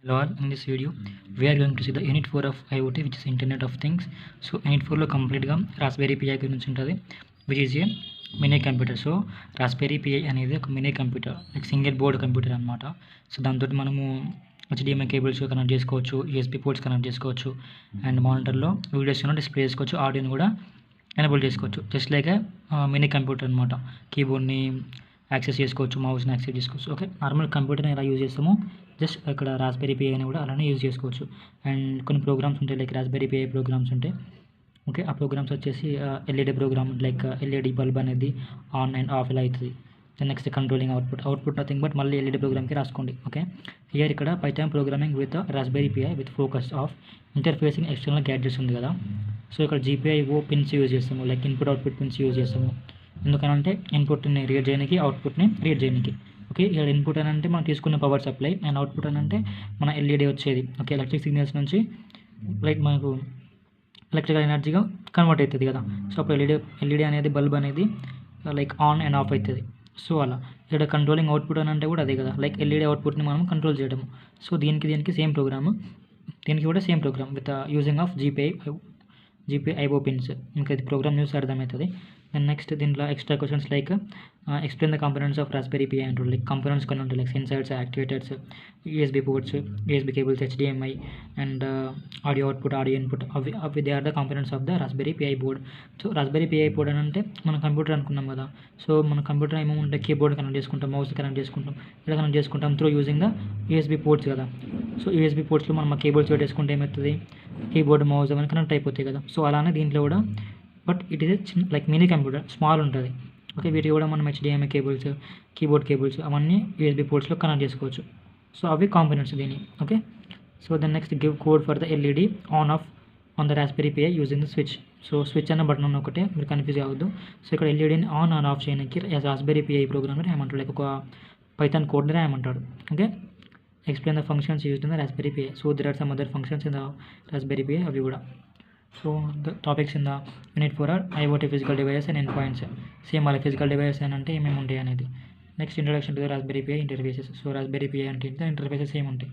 Hello all, in this video we are going to see the unit 4 of IoT, which is Internet of Things. So unit 4 లో కంప్లీట్గా raspberry pi గురించి ఉంటుంది, which is a mini computer. So Raspberry pi అనేది ఒక mini computer, like single board computer అనమాట. So దాంతో మనము HDMI cables connect చేసుకోవచ్చు, USB పోర్ట్స్ కనెక్ట్ చేసుకోవచ్చు, అండ్ మానిటర్లో వీడియోస్ డిస్ప్లే చేసుకోవచ్చు, ఆడియోని కూడా ఎనేబుల్ చేసుకోవచ్చు. జస్ట్ లైక్ మినీ కంప్యూటర్ అనమాట. కీబోర్డ్ని యాక్సెస్ చేసుకోవచ్చు, మౌస్ని యాక్సెస్ చేసుకోవచ్చు. ఓకే, నార్మల్ కంప్యూటర్ని ఎలా యూజ్ చేస్తామో జస్ట్ ఇక్కడ రాస్బెరీ పిఐ అని కూడా అలానే యూజ్ చేసుకోవచ్చు. అండ్ కొన్ని ప్రోగ్రామ్స్ ఉంటాయి, లైక్ రాస్బెరీ పిఐ ప్రోగ్రామ్స్ ఉంటాయి. ఓకే, ఆ ప్రోగ్రామ్స్ వచ్చేసి LED program, like LED bulb అనేది ఆన్ అండ్ ఆఫ్ ఇలా అవుతుంది. Next controlling output nothing but మళ్ళీ ఎల్ఈడి ప్రోగ్రామ్కి రాసుకోండి. ఓకే, హియర్ ఇక్కడ Python programming with Raspberry Pi with focus of interfacing external gadgets ఉంది కదా. సో ఇక్కడ GPIO పిన్స్ యూజ్ చేస్తాము, like input output pins use చేస్తాము. ఎందుకనంటే ఇన్పుట్ని రీడ్ చేయడానికి, అవుట్పుట్ని రీడ్ చేయడానికి. ఓకే, ఇక్కడ ఇన్పుట్ అని అంటే మనం తీసుకున్న పవర్ సప్లై, అండ్ అవుట్పుట్ అని అంటే మన ఎల్ఈడి వచ్చేది. ఓకే, ఎలక్ట్రిక్ సిగ్నల్స్ నుంచి లైక్ మనకు ఎలక్ట్రికల్ ఎనర్జీగా కన్వర్ట్ అవుతుంది కదా. సో అప్పుడు ఎల్ఈడి అనేది బల్బ్ అనేది లైక్ ఆన్ అండ్ ఆఫ్ అవుతుంది. సో అలా ఇక్కడ కంట్రోలింగ్ అవుట్పుట్ అని అంటే కూడా అదే కదా, లైక్ ఎల్ఈడి అవుట్పుట్ని మనం కంట్రోల్ చేయడము. సో దీనికి సేమ్ ప్రోగ్రామ్, దీనికి కూడా same program with using of GPIO pins. ఇంకా ఇది ప్రోగ్రామ్ న్యూస్ అర్థమవుతుంది. అండ్ నెక్స్ట్ దీంట్లో extra questions like explain the components of Raspberry Pi అంటారు. లైక్ కంపోనెంట్స్ కొన్ని ఉంటాయి, like sensors, activators, USB ports, USB cables, HDMI, and audio output, audio input. అవి they are the components of the Raspberry Pi board. So Raspberry Pi board అని అంటే మన computer అనుకున్నాం కదా. So మన కంప్యూటర్ ఏమేమి కీబోర్డ్ కనెక్ట్ చేసుకుంటాం, mouse connect చేసుకుంటాం, ఇలా కనెక్ట్ చేసుకుంటాం through using the USB ports కదా. సో USB పోర్ట్స్లో మనం కేబుల్స్ పెట్టేసుకుంటే ఏమవుతుంది, కీబోర్డ్, మౌస్ అవన్నీ కనెక్ట్ అయిపోతాయి కదా. సో అలానే దీంట్లో కూడా, బట్ ఇట్ ఈస్ చిన్న లైక్ మినీ కంప్యూటర్, స్మాల్ ఉంటుంది. ఓకే, వీటికి కూడా మనం HDMI కేబుల్స్, కీబోర్డ్ కేబుల్స్ అవన్నీ USB పోర్ట్స్లో కనెక్ట్ చేసుకోవచ్చు. సో అవి కాంపోనెంట్స్ దీని. Okay, so then next give code for the LED on off on the Raspberry Pi using the switch. So switch అన్న బటన్ ఉన్న ఒకటే, మీరు కన్ఫ్యూజ్ అవ్వద్దు. సో ఇక్కడ ఎల్ఈడిని ఆన్ అండ్ ఆఫ్ చేయడానికి రాస్బెరీ పిఐ ప్రోగ్రామ్ని రాయమంటాడు, లైక్ ఒక పైథాన్ కోడ్ని రాయమంటాడు. Okay, explain the functions used in the Raspberry Pi. So there are some other functions in the Raspberry Pi అవి కూడా. So the topics in the unit 4 are IoT physical devices and endpoints. Same వాళ్ళ physical device అని అంటే ఏమేమి ఉంటాయి అనేది. Next introduction to the Raspberry Pi interfaces. So Raspberry Pi అంటే interfaces ఏమి ఉంటాయి.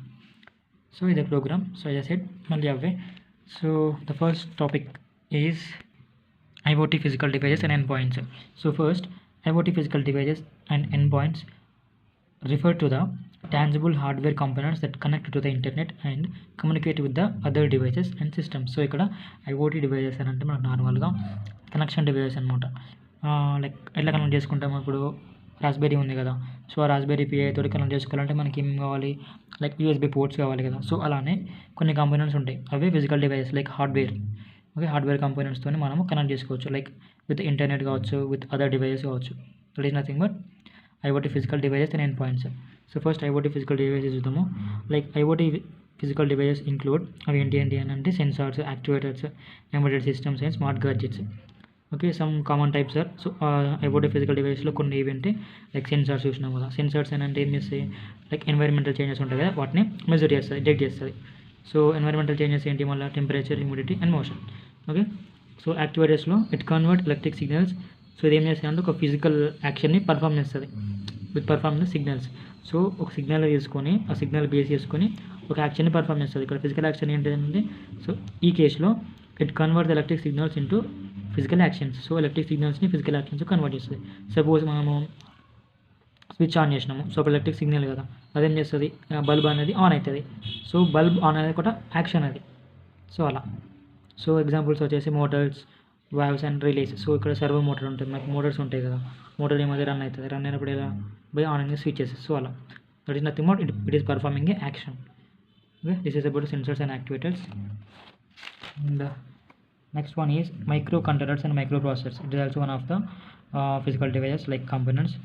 సో ఇది program. So as I said మళ్ళీ అవే. So the first topic is IoT physical devices and endpoints. So first, IoT physical devices and endpoints refer to the tangible hardware components that connect to the internet and communicate with the other devices and systems. So ఇక్కడ IoT devices అని అంటే మనకు నార్మల్గా connection devices అనమాట. Like ఎట్లా connect చేసుకుంటాము, ఇప్పుడు raspberry ఉంది కదా. సో ఆ రాస్బెరీ పిఐ తోటి కనెక్ట్ చేసుకోవాలంటే మనకి ఏం కావాలి, లైక్ USB పోర్ట్స్ కావాలి కదా. సో అలానే కొన్ని కంపోనెంట్స్ ఉంటాయి, అవే physical devices like hardware. Okay, hardware కంపోనెంట్స్తో మనము కనెక్ట్ చేసుకోవచ్చు, లైక్ విత్ ఇంటర్నెట్ కావచ్చు, విత్ అదర్ డివైజెస్ కావచ్చు. That is nothing but IoT physical devices and endpoints. So first IoT physical devices చూద్దాము. Like IoT physical devices include అవి ఏంటి అని అంటే sensors, activators, embedded systems and smart gadgets. Okay, some common types are. So IoT physical devices కొన్ని ఏవి అంటే like sensors చూసినాం కదా. సెన్సార్స్ అని అంటే ఏం చేస్తాయి, లైక్ ఎన్వైరన్మెంటల్ చేంజెస్ ఉంటాయి కదా, వాటిని మెజర్ చేస్తుంది, డిటెక్ట్ చేస్తుంది. సో ఎన్వైరన్మెంటల్ చేంజెస్ ఏంటి, మళ్ళీ temperature, humidity and motion. Okay, so యాక్టివేటర్స్లో it convert electric signals. So ఇది ఏం చేస్తుంది అంటే ఒక ఫిజికల్ యాక్షన్ని పర్ఫామ్ చేస్తుంది with perform the signals. So ఒక సిగ్నల్ తీసుకొని ఆ సిగ్నల్ బేస్ చేసుకొని ఒక యాక్షన్ని పర్ఫామ్ చేస్తుంది. ఇక్కడ ఫిజికల్ యాక్షన్ ఏంటంటే, సో ఈ కేసులో it convert electric signals into physical actions. So electric సిగ్నల్స్ని ఫిజికల్ యాక్షన్స్ కన్వర్ట్ చేస్తుంది. సపోజ్ మనము స్విచ్ ఆన్ చేసినాము, సో ఒక ఎలక్ట్రిక్ సిగ్నల్ కదా, అదేం చేస్తుంది, బల్బ్ అనేది ఆన్ అవుతుంది. సో బల్బ్ ఆన్ అనేది కూడా యాక్షన్ అది. సో అలా. సో ఎగ్జాంపుల్స్ వచ్చేసి Motors, valves and relays. So ఇక్కడ సర్వో మోటార్ ఉంటుంది, మనకు మోటార్స్ ఉంటాయి కదా. మోటార్ ఏమైతే రన్ అవుతుంది, రన్ అయినప్పుడు ఎలా by on and switches. So అలా. That is nothing but it is performing a action. Okay, this is about sensors and activators. And next one is micro controllers and micro processors. It is also one of the physical devices like components.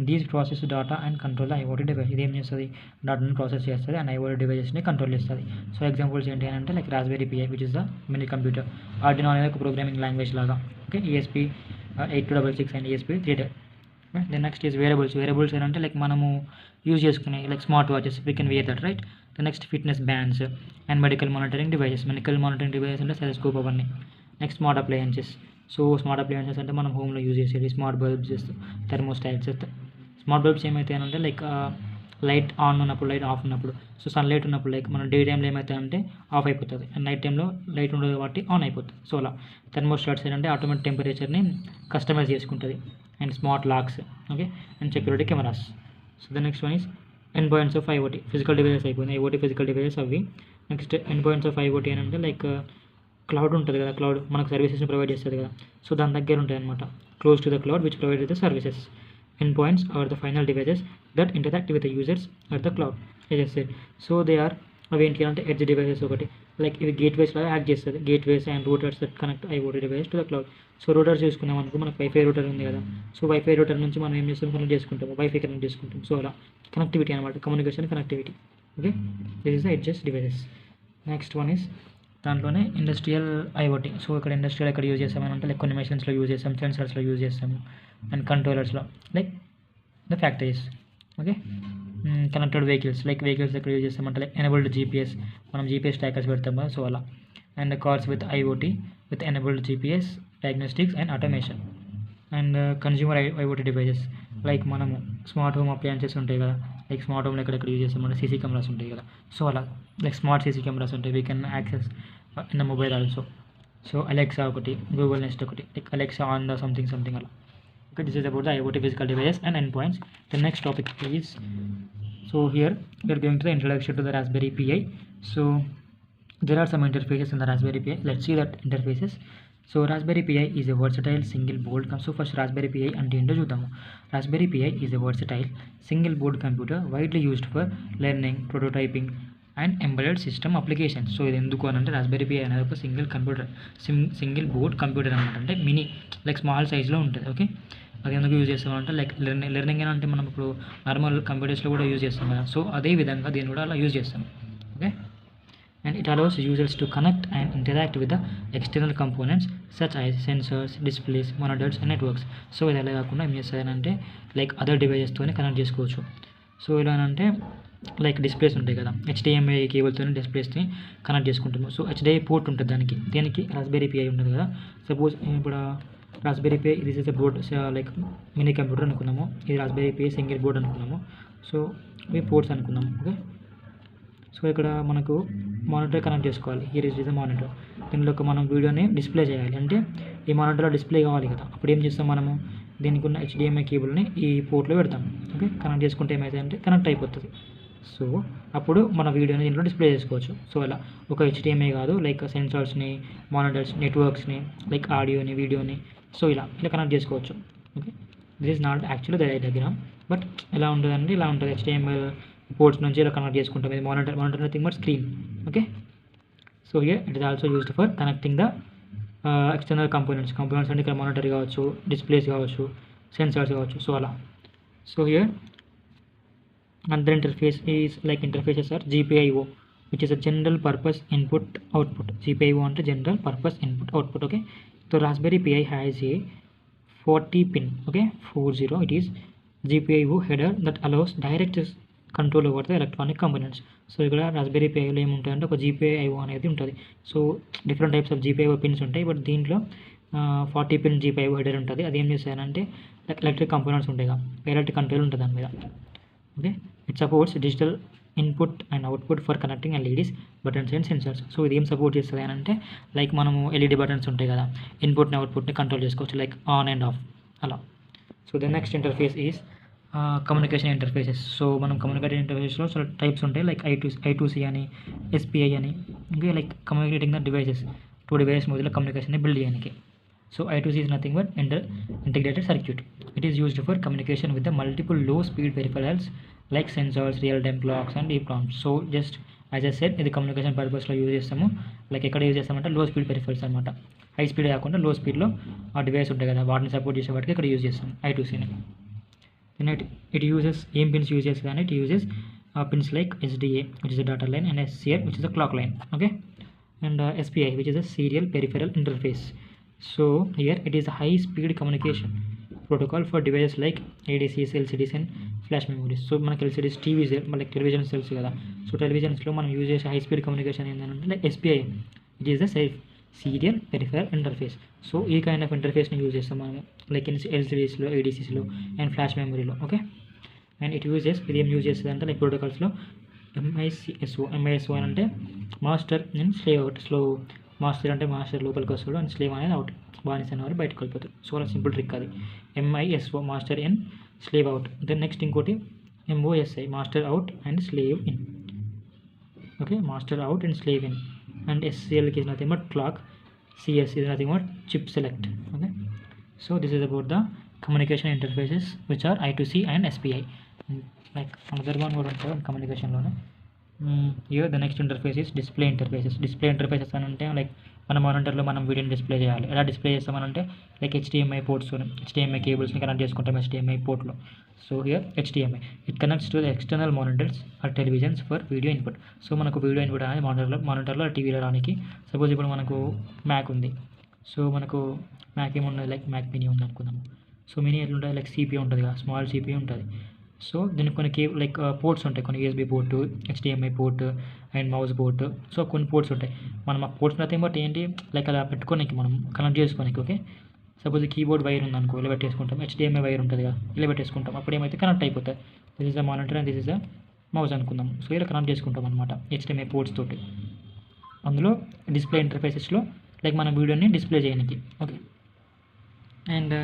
These process data and control IoT device. ఇది ఏం చేస్తుంది, డేటాను process చేస్తుంది and IoT డివైజెస్ని control చేస్తుంది. So examples ఏంటి అని అంటే like Raspberry pi which is the mini computer. Arduino అనేది ఒక ప్రోగ్రామింగ్ లాంగ్వేజ్ లాగా. Okay, ESP8266 and ESP32. Then next is wearables. Wearables ఏంటంటే లైక్ మనము యూజ్ చేసుకునే like smart watches, we can wear that, right. The next fitness bands and medical monitoring devices. Medical monitoring devices అంటే stethoscope అవన్నీ. Next smart appliances. So smart appliances అంటే మనం హోమ్లో use చేసేది smart bulbs, thermostats. Smart bulbs ఏమైతే అంటే like light on ఉన్నప్పుడు light of ఉన్నప్పుడు. సో సన్లైట్ ఉన్నప్పుడు లైక్ మనం డే టైంలో ఏమవుతుందంటే ఆఫ్ అయిపోతుంది, అండ్ నైట్ టైంలో లైట్ ఉండదు కాబట్టి ఆన్ అయిపోతుంది. సో అలా థర్మోస్టాట్స్ ఏంటంటే ఆటోమేటిక్ టెంపరేచర్ని కస్టమైజ్ చేసుకుంటుంది. And smart locks, okay, and security cameras. So the next one is end points of IoT. Physical devices అయిపోయింది, ఐఓటీ ఫిజికల్ డివైజెస్ అవి. Next end points of IoT అని అంటే like cloud ఉంటుంది కదా, cloud మనకు సర్వీసెస్ని provide చేస్తుంది కదా. సో దాని దగ్గర ఉంటాయి అనమాట, close to the cloud which provide the services. End points are the final devices that interact with the users at the cloud as said. So they are అవి ఏంటి అంటే ఎడ్జ్ డివైజెస్ ఒకటి, లైక్ ఇవి gateways లాగా act చేస్తుంది. Gateways and routers that connect IoT device to the cloud. So routers చూసుకున్నాం అనుకో, మనకు వైఫై రూటర్ ఉంది కదా. సో వైఫై రూటర్ నుంచి మనం ఏం చేస్తాం, కనెక్ట్ చేసుకుంటాము, వైఫై కనెక్ట్ చేసుకుంటాం. సో అలా కనెక్టివిటీ అనమాట, communication connectivity. Okay, this is the edges devices. Next one is దాంట్లోనే ఇండస్ట్రియల్ ఐఓటీ. సో ఇక్కడ ఇండస్ట్రియల్ ఎక్కడ యూజ్ చేస్తామని అంటే లైక్ కొన్ని మెషిన్స్లో యూజ్ చేస్తాం, సెన్సర్స్లో యూజ్ చేస్తాము, అండ్ కంట్రోలర్స్లో like the factories. Okay, connected vehicles, like vehicles ఎక్కడ యూజ్ చేస్తామంటే లైక్ ఎనేబుల్డ్ జీపీఎస్, మనం జీపీఎస్ ట్రాకర్స్ పెడతాం కదా. సో అలా. And cars with IoT with enabled GPS diagnostics and automation. And consumer IoT devices, like మనము smart home appliances ఉంటాయి కదా, like smart హోమ్లో ఎక్కడెక్కడ యూజ్ చేస్తామంటే సీసీ కెమెరాస్ ఉంటాయి కదా. సో అలా లైక్ స్మార్ట్ సీసీ కెమెరాస్ ఉంటాయి, we can access in the mobile also. So Alexa ఒకటి, గూగుల్ నెక్స్ట్ ఒకటి, like Alexa on the something అలా. Okay, this is about the IoT physical devices and endpoints. The next topic is, so here we are going to the introduction to the Raspberry Pi. So there are some interfaces in the Raspberry Pi. Let's see that interfaces. So Raspberry Pi is a versatile single board. So first Raspberry Pi and ఏంటో చూద్దాము. Raspberry Pi is a versatile single board computer widely used for learning, prototyping and embedded system applications. So ఇది ఎందుకు అని అంటే raspberry పై అనేది ఒక single board computer అనమాట, అంటే మినీ లైక్ స్మాల్ సైజ్లో ఉంటుంది. ఓకే, అది ఎందుకు యూజ్ చేస్తామంటే లైక్ లెర్నింగ్ అంటే మనం ఇప్పుడు నార్మల్ కంప్యూటర్స్లో కూడా యూజ్ చేస్తాం కదా. సో అదే విధంగా దీన్ని కూడా అలా యూజ్ చేస్తాం. Okay, and it allows users to connect and interact with the external components such as sensors, displays, monitors and networks. So ఇది ఎలా కాకుండా ఏం చేస్తారంటే లైక్ అదర్ డివైజెస్తోనే కనెక్ట్ చేసుకోవచ్చు. సో ఇలా అంటే లైక్ డిస్ప్లేస్ ఉంటాయి కదా, HDMI కేబుల్తో డిస్ప్లేస్ని కనెక్ట్ చేసుకుంటాము. సో HDMI పోర్ట్ ఉంటుంది దేనికి రాస్బెరీ పై ఉంటుంది కదా. సపోజ్ ఇప్పుడు Raspberry Pi this is a board like mini computer అనుకున్నాము, ఇది రాస్బెరీ పై సింగిల్ బోర్డ్ అనుకున్నాము. సో ఇవి పోర్ట్స్ అనుకున్నాము. ఓకే, సో ఇక్కడ మనకు మానిటర్ కనెక్ట్ చేసుకోవాలి. Here is the monitor. దీనిలో మనం వీడియోని డిస్ప్లే చేయాలి అంటే ఈ మానిటర్లో డిస్ప్లే కావాలి కదా. అప్పుడు ఏం చేస్తాం మనము, దీనికి ఉన్న HDMI కేబుల్ని ఈ పోర్ట్లో పెడతాం. ఓకే, కనెక్ట్ చేసుకుంటే ఏమైందంటే కనెక్ట్ అయిపోతుంది. సో అప్పుడు మన వీడియోని దీంట్లో డిస్ప్లే చేసుకోవచ్చు. సో అలా ఒక HDMI కాదు, లైక్ సెన్సార్స్ని, మానిటర్స్, నెట్వర్క్స్ని, లైక్ ఆడియోని, వీడియోని, సో ఇలా కనెక్ట్ చేసుకోవచ్చు. Okay, this is not actually the diagram, but ఎలా ఉంటుందంటే ఇలా ఉంటుంది. HDMI పోర్ట్స్ నుంచి ఇలా కనెక్ట్ చేసుకుంటాం. ఇది monitor nothing but screen. Okay, so here it is also used for connecting the external components అంటే ఇక్కడ మానిటర్ కావచ్చు, డిస్ప్లేస్ కావచ్చు, సెన్సార్స్ కావచ్చు. సో అలా. So here another interface is like interfaces are GPIO, which is a general purpose input output. GPIO అంటే general purpose input output. Okay, so Raspberry Pi has a 40 pin, okay, 40, it is GPIO header that allows direct control over the electronic components. So ఇక్కడ raspberry పైలో ఏముంటుందంటే ఒక GPIO అనేది ఉంటుంది. So different types of GPIO pins ఉంటాయి, but దీంట్లో 40 pin GPIO header ఉంటుంది. అది ఏం చేస్తారంటే ఎలక్ట్రిక్ కంపోనెంట్స్ ఉంటాయి కదా, ఎలక్ట్రిక్ కంట్రోల్ ఉంటుంది దాని మీద. Okay, it supports digital input and output for connecting LEDs, buttons and sensors. So ఇది ఏం సపోర్ట్ చేస్తుంది అని అంటే లైక్ మనము LED బటన్స్ ఉంటాయి కదా, ఇన్పుట్ని అవుట్పుట్ని కంట్రోల్ చేసుకోవచ్చు, లైక్ ఆన్ అండ్ ఆఫ్ అలా. So the next interface is communication interfaces. So మనం కమ్యూనికేషన్ ఇంటర్ఫేస్లో సో టైప్స్ ఉంటాయి, లైక్ I2C అని, SPI అని. ఇంకా like communicating the devices, two devices మధ్యలో కమ్యూనికేషన్ని బిల్డ్ చేయడానికి. So I2C is nothing but integrated circuit. It is used for communication with the multiple low speed peripherals like sensors, real-time clocks and EEPROMs. So just as I said, ఇది communication పర్పస్లో use చేస్తాము. Like ఎక్కడ use చేస్తామంటే లో speed peripherals అనమాట. High speed కాకుండా లో స్పీడ్లో ఆ డివైస్ ఉంటాయి కదా, వాటిని సపోర్ట్ చేసే వాటికి ఇక్కడ యూజ్ చేస్తాం I2Cని. ఇట్ యూజెస్ ఏం పిన్స్ యూజ్ చేస్తుంది అని, it uses pins like SDA which is a data line and SCR which is a clock line. Okay, and SPI which is a serial peripheral interface. So here it is a high speed communication protocol for devices like ADCs, LCDs and flash memories. So మనకి LCDs, TVs, like television తెలుసు కదా. So టెలివిజన్స్లో మనం use చేసే high speed communication ఏంటంటే like SPI, it is the serial peripheral interface. So ఈ kind of ఇంటర్ఫేస్ని use చేస్తాం మనం like LCDస్లో, ADCస్లో and flash మెమరీలో. ఓకే, అండ్ ఇట్ యూజెస్ ఇది ఏం యూజ్ చేస్తుంది అంటే లైక్ ప్రోటోకాల్స్లో ఎంఐఎస్ఓ అని అంటే master and slave out. Master అంటే మాస్టర్ లోపలికి వస్తాడు అండ్ స్లేవ్ అనేది అవుట్, బానిస అనేవారు బయటకు వెళ్ళిపోతారు. సో అలా సింపుల్ ట్రిక్ అది. MISO master in slave out. Then next ఇంకోటి MOSI master out and slave in. Okay, master out and slave in. And SCLకి is nothing but clock. CS is nothing but chip select. Okay, so this is about the communication interfaces which are I2C and SPI. Like another one కూడా ఉంటుంది కమ్యూనికేషన్లోనే. Here the next interface is display interfaces. Display interfaces అని అంటే like మన మానిటర్లో మనం వీడియోని display చేయాలి. ఎలా display చేస్తామనంటే లైక్ HDMI పోర్ట్స్, HDMI కేబుల్స్ని కనెక్ట్ చేసుకుంటాం HDMI పోర్ట్లో. So here HDMI it connects to the external monitors or televisions for video input. So మనకు వీడియో ఇన్పుట్ అనేది మానిటర్లో టీవీలో రానికి. సపోజ్ ఇప్పుడు మనకు మ్యాక్ ఉంది. సో మనకు మ్యాక్ ఏముండదు, లైక్ మ్యాక్ మినీ ఉంది అనుకుందాము. సో మినీ ఎట్లుంటుంది, లైక్ CPU ఉంటుంది కదా, స్మాల్ CPU ఉంటుంది. సో దీనికి కొన్ని లైక్ పోర్ట్స్ ఉంటాయి, కొన్ని USB port, HDMI port and mouse port. So కొన్ని పోర్ట్స్ ఉంటాయి. మనం ఆ పోర్ట్స్ నథింగ్ బట్ ఏంటి లైక్ అలా పెట్టుకోనికి, మనం కనెక్ట్ చేసుకోనికి. ఓకే, సపోజ్ కీబోర్డ్ వైర్ ఉందనుకో, ఇలా పెట్టేసుకుంటాం. HDMI వైర్ ఉంటుంది కదా, ఇలా పెట్టేసుకుంటాం. అప్పుడు ఏమైతే కనెక్ట్ అయిపోతాయి. This is the monitor and this is the mouse అనుకుందాం. సో ఇలా కనెక్ట్ చేసుకుంటాం అనమాట HDMI పోర్ట్స్ తోటి. అందులో డిస్ప్లే ఇంటర్ఫేసెస్లో లైక్ మన వీడియోని డిస్ప్లే చేయడానికి. Okay, and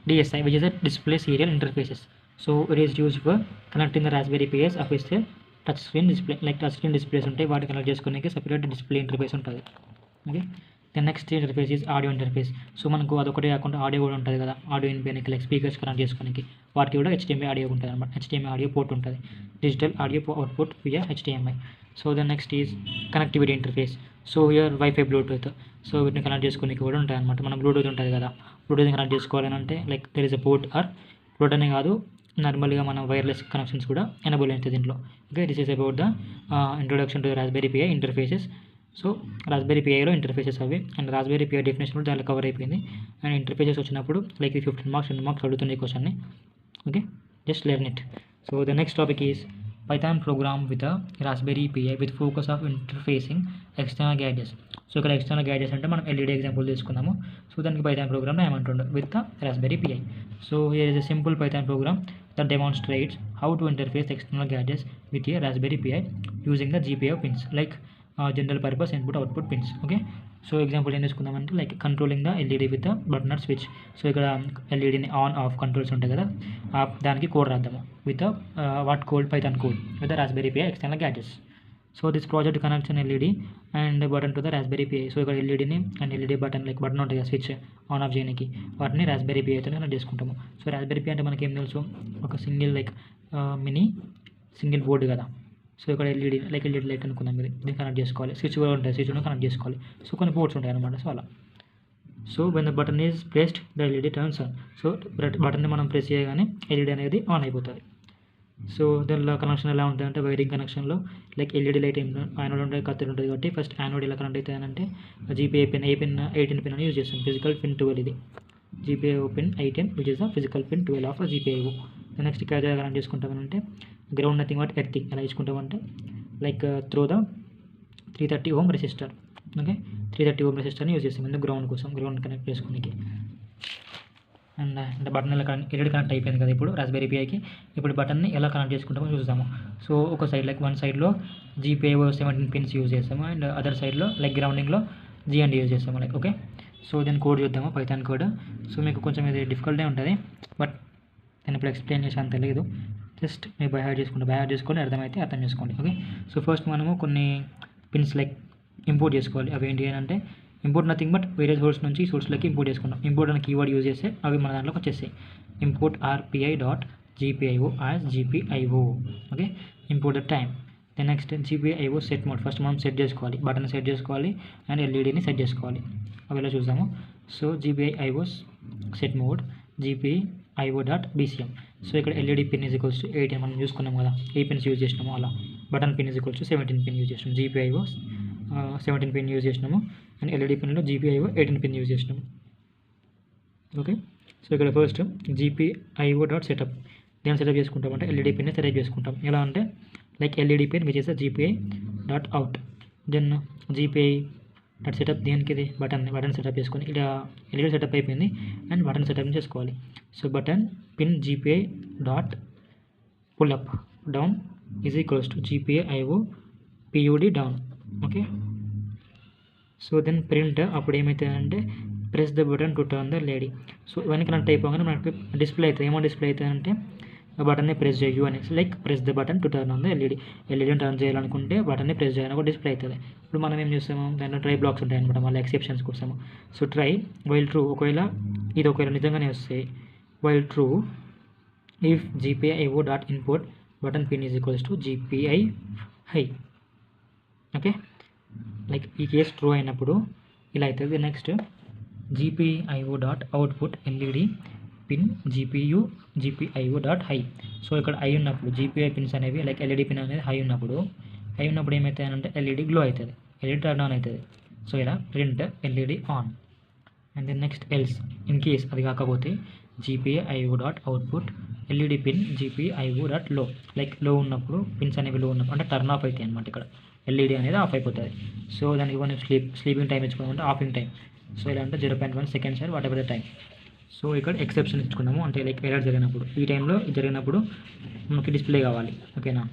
DSI which is a display serial interfaces. So it is used for connecting the Raspberry Pi's official touch screen display. Like touch screen displays ఉంటాయి, వాటి connect చేసుకోవడానికి separate display interface ఉంటుంది. Okay, the next interface is audio interface. So మనకు అదొకటే కాకుండా audio కూడా ఉంటుంది కదా, ఆడియో వినిపించడానికి లైక్ స్పీకర్స్ కనెక్ట్ చేసుకోవడానికి వాటికి కూడా HDMI ఆడియో ఉంటుంది అనమాట. HDMI ఆడియో పోర్ట్ ఉంటుంది, digital audio output via HDMI. So the next is connectivity interface. So here wifi, Bluetooth. So వీటిని కనెక్ట్ చేసుకోవడానికి కూడా ఉంటాయి అనమాట. మనం బ్లూటూత్ ఉంటుంది కదా, బ్లూటూత్ని కనెక్ట్ చేసుకోవాలని అంటే like there is a port or Bluetooth అనే కాదు, నార్మల్గా మనం వైర్లెస్ కనెక్షన్స్ కూడా ఎనబుల్ అవుతుంది దీంట్లో. Okay, this is about the introduction to the Raspberry Pi interfaces. So Raspberry పిఐలో ఇంటర్ఫేసెస్ అవి, అండ్ రాస్బెరీ పిఐ డెఫినేషన్ కూడా దాంట్లో కవర్ అయిపోయింది. అండ్ ఇంటర్ఫేసెస్ వచ్చినప్పుడు లైక్ 15 మార్క్స్ 2 మార్క్స్ అడుగుతుంది క్వశ్చన్ని. Okay, just learn it. So the next topic is Python program with a Raspberry Pi with focus of interfacing external gadgets. So ఇక్కడ external gadgets అంటే మనం LED example తీసుకుందాము. So దానికి Python program ఏమంటుండే with the Raspberry Pi. So here is a simple Python program that demonstrates how to interface external gadgets with a Raspberry Pi using the GPIO pins like general purpose input output pins. Okay, so example ఏం తీసుకుందామంటే like controlling the LED with the button switch. So ఇక్కడ LEDని on off controls ఉంటాయి కదా, దానికి code రాద్దాము with what code, Python code with the Raspberry Pi external gadgets. So this project connects an LED and button to the Raspberry Pi. So ఇక్కడ LEDని and LED button like button ఉంటుంది కదా switch on off చేయడానికి, వాటిని Raspberry పిఐతో connect చేసుకుంటాము. So Raspberry Pi అంటే మనకి ఏం తెలుసు, ఒక single like mini single board కదా. సో ఇక్కడ LED లైట్ అనుకుందాం, మీరు దీన్ని కనెక్ట్ చేసుకోవాలి. స్విచ్ కూడా ఉంటుంది, స్విచ్ కూడా కనెక్ట్ చేసుకోవాలి. సో కొన్ని పోర్ట్స్ ఉంటాయి అనమాట. సో అలా. So when the button is pressed the LED turns on. So బటన్ని మనం ప్రెస్ చేయగానే LED అనేది ఆన్ అయిపోతుంది. సో దానిలో కనెక్షన్ ఎలా ఉంటుందంటే వైరింగ్ కనెక్షన్లో లైక్ LED లైట్ యానోడ్ ఉంటుంది, కత్తెర ఉంటుంది. కాబట్టి ఫస్ట్ యానోడ్ ఎలా కనెక్ట్ అవుతుందంటే GPIO పిన్ 18 పిన్ అని యూజ్ చేస్తాం. ఫిజికల్ పిన్ 12 ఇది GPIO pin 18 which is the physical pin 12 of GPIO. Next ఇక్కడ కనెక్ట్ చేసుకుంటామనంటే గ్రౌండ్ నథింగ్ బట్ ఎర్తింగ్. ఎలా ఇచ్చుకుంటామంటే like through the 330 ohm resistor. Okay, 330 ohm రెసిస్టర్ని యూజ్ చేస్తాం ఎందుకు, గ్రౌండ్ కోసం, గ్రౌండ్ కనెక్ట్ చేసుకోనికి. అండ్ బటన్ ఎలా LED కనెక్ట్ అయిపోయింది కదా ఇప్పుడు రాస్బెరీ పిఐకి. ఇప్పుడు బటన్ని ఎలా కనెక్ట్ చేసుకుంటామో చూద్దాము. సో ఒక సైడ్ లైక్ వన్ సైడ్లో GPIO 17 పిన్స్ యూజ్ చేస్తాము అండ్ అదర్ సైడ్లో లైక్ గ్రౌండింగ్లో GND యూజ్ చేస్తాము లైక్. ఓకే, సో దీని కోడ్ చూద్దాము, పైథాన్ కోడ్. సో మీకు కొంచెం ఇది డిఫికల్టే ఉంటుంది బట్ నేను ఇప్పుడు ఎక్స్ప్లెయిన్ చేసాను తెలియదు, జస్ట్ మీరు బై హార్ట్ చేసుకొని అర్థమైతే అర్థం చేసుకోండి. ఓకే, సో ఫస్ట్ మనము కొన్ని పిన్స్ లైక్ ఇంపోర్ట్ చేసుకోవాలి. అవి ఏంటి అని అంటే ఇంపోర్ట్ నథింగ్ బట్ వేరే సోర్స్ నుంచి సోర్స్లోకి ఇంపోర్ట్ చేసుకుంటాం. ఇంపోర్ట్ అనే కీవర్డ్ యూజ్ చేస్తే అవి మన దాంట్లోకి వచ్చేస్తాయి. Import RPI.GPIO as GPIO. Okay, import the time. Then next GPIO set mode. First మనం సెట్ చేసుకోవాలి, బటన్ సెట్ చేసుకోవాలి అండ్ LEDని సెట్ చేసుకోవాలి. అవి ఎలా చూద్దాము. So GPIO set mode GPIO.BCM. So ఇక్కడ LED pin is equals to 18 మనం చూసుకున్నాం కదా, 8 పిన్స్ యూజ్ చేసినాము. అలా button pin is equals to 17 pin use చేసినాము. GPIO 17 పిన్ యూజ్ చేసినాము అండ్ LED పిన్లో GPIO 18 పిన్ యూజ్ చేసినాము. ఓకే, సో ఇక్కడ ఫస్ట్ GPIO.setup. దేని సెటప్ చేసుకుంటామంటే LED పిన్ని సెటప్ చేసుకుంటాం. ఎలా అంటే like LED pin which is GPI.out. Then GPI.setup దేనికి ఇది బటన్ సెటప్ చేసుకొని ఇలా LED సెటప్ అయిపోయింది అండ్ బటన్ సెటప్ చేసుకోవాలి. So button pin GPI pull up down is equals to GPA IO PUD down. Okay, so then print అప్పుడు ఏమవుతుందంటే press the button to turn the lady. So ఇవన్నీ connect అయిపోగానే మనకి display అవుతుంది. ఏమో display అవుతుందంటే బటన్ని ప్రెస్ చేయు అనేసి, like press the button to turn on the ఎల్ఈడీని టర్న్ చేయాలనుకుంటే బటన్ని ప్రెస్ చేయాలని ఒక డిస్ప్లే అవుతుంది. ఇప్పుడు మనం ఏం చేస్తాము, దాంట్లో ట్రై బ్లాక్స్ ఉంటాయి అనమాట, మళ్ళీ ఎక్సెప్షన్స్ కోసము. సో ట్రై వైల్ ట్రూ, ఒకవేళ నిజంగానే వస్తాయి. While true if GPI IO dot input button pin is equals to GPI high. Okay, like ఈ కేసు ట్రూ అయినప్పుడు ఇలా అవుతుంది. Next GPIO dot output LED pin GPIO dot high. So ఇక్కడ high ఉన్నప్పుడు GPI pins అనేవి like LED pin అనేది high ఉన్నప్పుడు ఏమవుతాయంటే ఎల్ఈడి గ్లో అవుతుంది, ఎల్ఈడి టర్న్ ఆన్ అవుతుంది. సో ఇలా print LED on. And then next else, in case అది కాకపోతే GPIO dot output LED pin GPIO dot low, like low ఉన్నప్పుడు పిన్స్ అనేవి లో ఉన్నప్పుడు అంటే టర్న్ ఆఫ్ అవుతాయి అనమాట. ఇక్కడ ఎల్ఈడి అనేది ఆఫ్ అయిపోతుంది. సో దానికి మనం స్లీపింగ్ టైం ఇచ్చుకోమంటే ఆఫింగ్ టైం. సో ఇలా అంటే 0.1 seconds or whatever the time. So ఇక్కడ ఎక్సెప్షన్ ఇచ్చుకున్నాము, అంటే లైక్ ఎర్రర్ జరిగినప్పుడు, ఈ టైంలో జరిగినప్పుడు మనకి డిస్ప్లే కావాలి. ఓకేనా,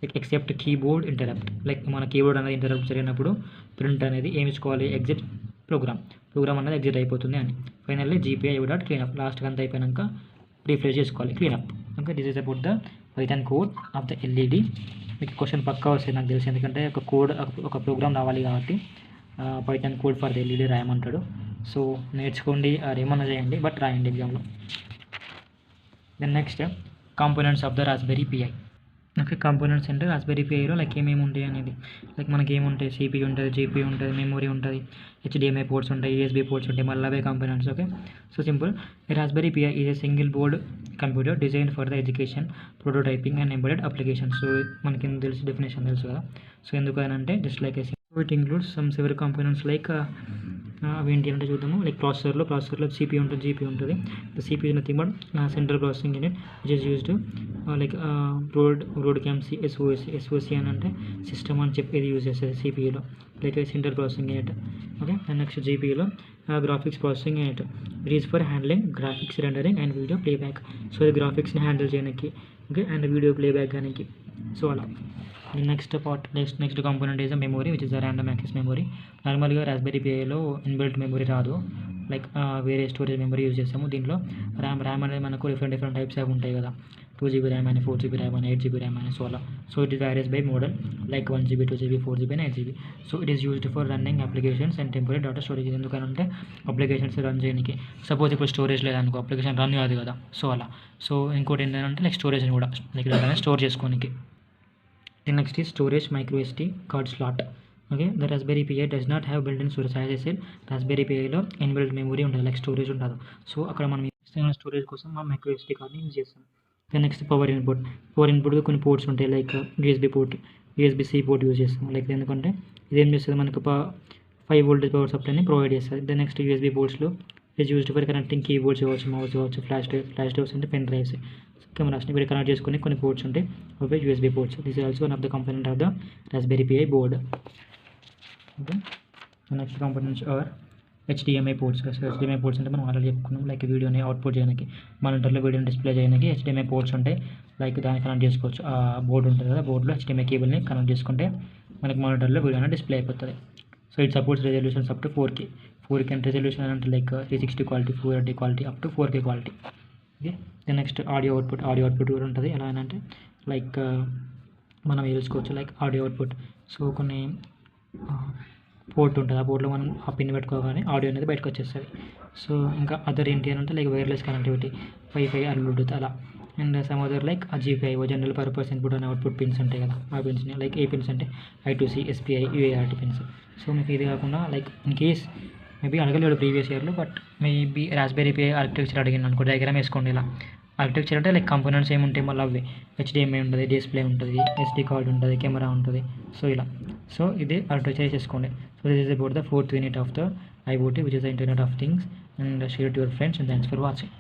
like except keyboard interrupt, like మన కీబోర్డ్ అనేది ఇంటరప్ట్ జరిగినప్పుడు ప్రింట్ అనేది ఏమి ఇచ్చుకోవాలి, ఎగ్జిట్ ప్రోగ్రామ్ అనేది ఎగ్జిట్ అయిపోతుంది అని. ఫైనల్లీ GPIO డాట్ క్లీనప్, లాస్ట్కి అంతా అయిపోయాక రీఫ్రెష్ చేసుకోవాలి, cleanup. Okay, this is about the Python code of the LED. మీకు క్వశ్చన్ పక్కా వస్తుంది నాకు తెలిసి, ఎందుకంటే ఒక ప్రోగ్రామ్ రావాలి కాబట్టి Python code for the LED రాయమంటాడు. సో నేర్చుకోండి, ఏమన్నా చేయండి, బట్ రాయండి ఎగ్జామ్లో. Then next components of the Raspberry Pi. Okay, components అంటే రాస్బెరీ పిఐలో లైక్ ఏమేమి ఉంటాయి అనేది, లైక్ మనకి ఏముంటాయి, CPU ఉంటుంది, GPU ఉంటుంది, మెమరీ ఉంటుంది, HDMI పోర్ట్స్ ఉంటాయి, USB పోర్ట్స్ ఉంటాయి, మళ్ళీ అవే components. Okay, so simple. Raspberry Pi is a single board computer design for the education, prototyping and embedded application. So మనకి తెలుసు, డెఫినేషన్ తెలుసు కదా. సో ఎందుకు అని అంటే just like it includes some several components like అవి ఏంటి అంటే చూద్దాము. లైక్ ప్రాసెసర్లో CPU ఉంటుంది, GPU ఉంటుంది. The CPU is nothing but central processing unit which is used like Broadcom SOC అని అంటే సిస్టమ్ అని చెప్పి ఇది యూజ్ చేస్తుంది CPUలో, like central processing unit. Okay, and next GPUలో graphics processing unit, it is for handling graphics rendering and video playback. So ఇది గ్రాఫిక్స్ని హ్యాండిల్ చేయడానికి, ఓకే, అండ్ వీడియో ప్లేబ్యాక్ కానీ. సో అలా. Next component is memory which is the random access memory. నార్మల్గా raspberry పిఐలో inbuilt memory రాదు, like వేరే storage memory use చేస్తాము. దీంట్లో ర్యామ్ అనేది మనకు డిఫరెంట్ టైప్స్ అవి ఉంటాయి కదా, 2GB ర్యామ్ అని, 4GB ర్యామ్ అని, 8GB ర్యామ్ అని. సో అలా. So it is varies by model, like 1GB, 2GB, 4GB and 8GB. So it is used for running applications and temporary data storage. ఎందుకంటే applications run చేయడానికి, suppose ఇప్పుడు storage లేదనుకో, application run కాదు కదా. So అలా. So ఇంకోటి ఏంటంటే like స్టోరేజ్ని కూడా లైక్ డేటాని store చేసుకోనికి. The next is storage micro SD card slot. Okay, the Raspberry Pi does not have built-in storage. As I said, Raspberry Pi లో ఇన్బిల్ట్ మెమరీ ఉంటుంది, like storage ఉండదు. So అక్కడ మనం ఇస్తున్న స్టోరేజ్ కోసం మా మైక్రో SD కార్డ్ని use చేస్తాం. దెన్ నెక్స్ట్ పవర్ ఇన్పుట్గా కొన్ని పోర్ట్స్ ఉంటాయి, లైక్ USB-C పోర్ట్ యూజ్ చేస్తాం. లైక్ ఎందుకంటే ఇదేం చేస్తుంది, మనకు 5 వోల్టేజ్ పవర్ సప్లైని ప్రొవైడ్ చేస్తుంది. దెన్ నెక్స్ట్ USB పోర్ట్స్లో is used for connecting keyboards కావచ్చు, మౌస్ కావచ్చు, ఫ్లాష్ డ్రైవ్స్ అంటే పెన్ డ్రైవ్స్, కెమెరాస్ని వీళ్ళు కనెక్ట్ చేసుకుని కొన్ని పోర్ట్స్ ఉంటాయి, అవి USB ports. This is also one of the component of the Raspberry Pi board. Okay, next components are HDMI ports. HDMI ports అంటే మనం ఆల్రెడీ చెప్పుకున్నాం, లైక్ వీడియోని అవుట్పుట్ చేయడానికి, మానిటర్లో వీడియోని డిస్ప్లే చేయడానికి HDMI పోర్ట్స్ ఉంటాయి. లైక్ దాన్ని కనెక్ట్ చేసుకోవచ్చు, ఆ బోర్డు ఉంటుంది కదా, బోర్డులో HDMI కేబుల్ని కనెక్ట్ చేసుకుంటే మనకి మానిటర్లో వీడియో అనేది డిస్ప్లే అయిపోతుంది. So it supports resolutions up to 4K and resolution అంటే like 360 quality, 480 quality, up to 4K quality. Okay, next audio output కూడా ఉంటుంది. ఎలా అంటే లైక్ మనం తెలుసుకోవచ్చు, లైక్ ఆడియో అవుట్పుట్. సో కొన్ని పోర్ట్ ఉంటుంది, ఆ పోర్ట్లో మనం ఆ పిన్ పెట్టుకోగానే ఆడియో అనేది బయటకు వచ్చేస్తుంది. సో ఇంకా అదర్ ఏంటి అని అంటే like wireless connectivity, wifi or Bluetooth అలా. And some other like GPIO general purpose input and output pins ఉంటాయి కదా, ఆ పిన్స్ని లైక్ ఏ పిన్స్ అంటే I2C, SPI, UART pins. So మీకు ఇది కాకుండా లైక్ ఇన్ కేస్ మేబీ అడగలేడు ప్రీవియస్ ఇయర్లో, but maybe Raspberry Pi architecture అడిగింది అనుకో, డయాగ్రామ్ వేసుకోండి ఇలా. ఆర్కిటెక్చర్ అంటే లైక్ కంపోనెంట్స్ ఏముంటాయి, మళ్ళీ అవే HDMI ఉంటుంది, డిస్ప్లే ఉంటుంది, SD కార్డ్ ఉంటుంది, కెమెరా ఉంటుంది. సో ఇలా. సో ఇది ఆర్కిటెక్చర్ చేసుకోండి. So this is about the 4th unit of the IoT, which is the Internet of Things, and share it to your friends, and thanks for watching.